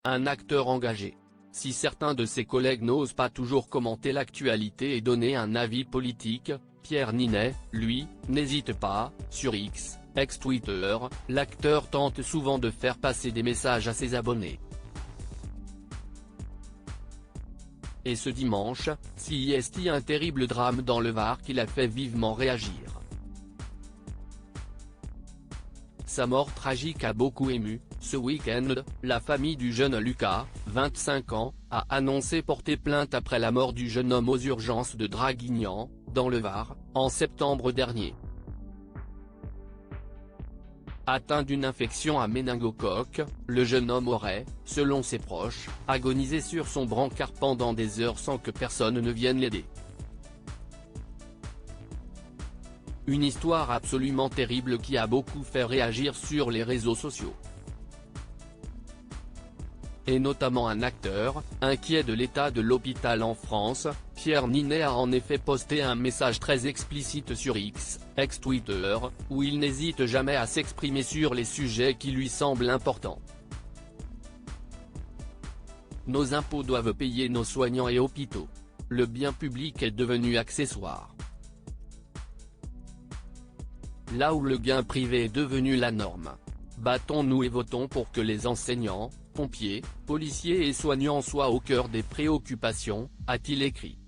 un acteur engagé. Si certains de ses collègues n'osent pas toujours commenter l'actualité et donner un avis politique, Pierre Ninet, lui, n'hésite pas. Sur X, ex-Twitter, l'acteur tente souvent de faire passer des messages à ses abonnés. Et ce dimanche, CIST un terrible drame dans le Var qui l'a fait vivement réagir. Sa mort tragique a beaucoup ému. Ce week-end, la famille du jeune Lucas, 25 ans, a annoncé porter plainte après la mort du jeune homme aux urgences de Draguignan, dans le Var, en septembre dernier. Atteint d'une infection à méningocoque, le jeune homme aurait, selon ses proches, agonisé sur son brancard pendant des heures sans que personne ne vienne l'aider. Une histoire absolument terrible qui a beaucoup fait réagir sur les réseaux sociaux. Et notamment un acteur, inquiet de l'état de l'hôpital en France, Pierre Ninet a en effet posté un message très explicite sur X, ex-Twitter, où il n'hésite jamais à s'exprimer sur les sujets qui lui semblent importants. Nos impôts doivent payer nos soignants et hôpitaux. Le bien public est devenu accessoire. Là où le gain privé est devenu la norme. Battons-nous et votons pour que les enseignants, pompiers, policiers et soignants soient au cœur des préoccupations, a-t-il écrit.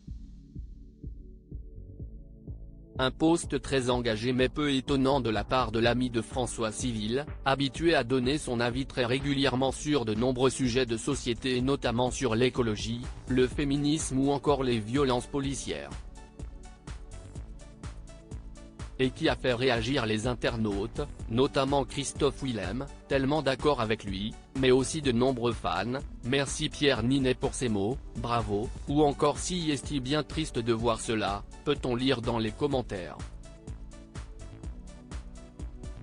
Un post très engagé mais peu étonnant de la part de l'ami de François Civil, habitué à donner son avis très régulièrement sur de nombreux sujets de société et notamment sur l'écologie, le féminisme ou encore les violences policières. Et qui a fait réagir les internautes, notamment Christophe Willem, tellement d'accord avec lui, mais aussi de nombreux fans. Merci Pierre Ninet pour ces mots, bravo, ou encore si est-il bien triste de voir cela, peut-on lire dans les commentaires.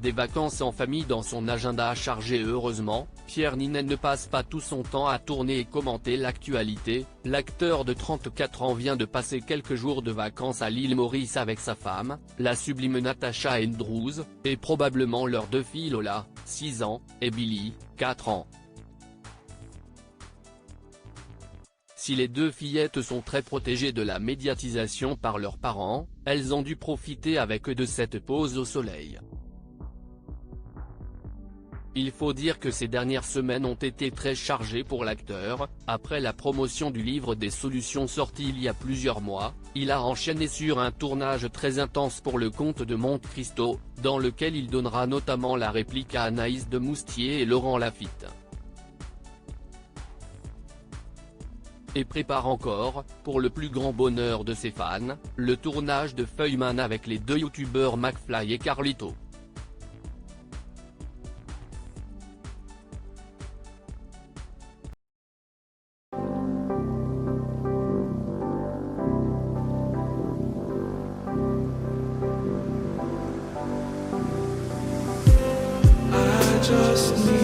Des vacances en famille dans son agenda chargé. Heureusement, Pierre Ninet ne passe pas tout son temps à tourner et commenter l'actualité. L'acteur de 34 ans vient de passer quelques jours de vacances à l'île Maurice avec sa femme, la sublime Natasha Andrews, et probablement leurs deux filles Lola, 6 ans, et Billy, 4 ans. Si les deux fillettes sont très protégées de la médiatisation par leurs parents, elles ont dû profiter avec eux de cette pause au soleil. Il faut dire que ces dernières semaines ont été très chargées pour l'acteur. Après la promotion du livre des solutions sorti il y a plusieurs mois, il a enchaîné sur un tournage très intense pour le Comte de Monte Cristo, dans lequel il donnera notamment la réplique à Anaïs de Moustier et Laurent Lafitte. Et prépare encore, pour le plus grand bonheur de ses fans, le tournage de Feuilleman avec les deux youtubeurs McFly et Carlito. Just need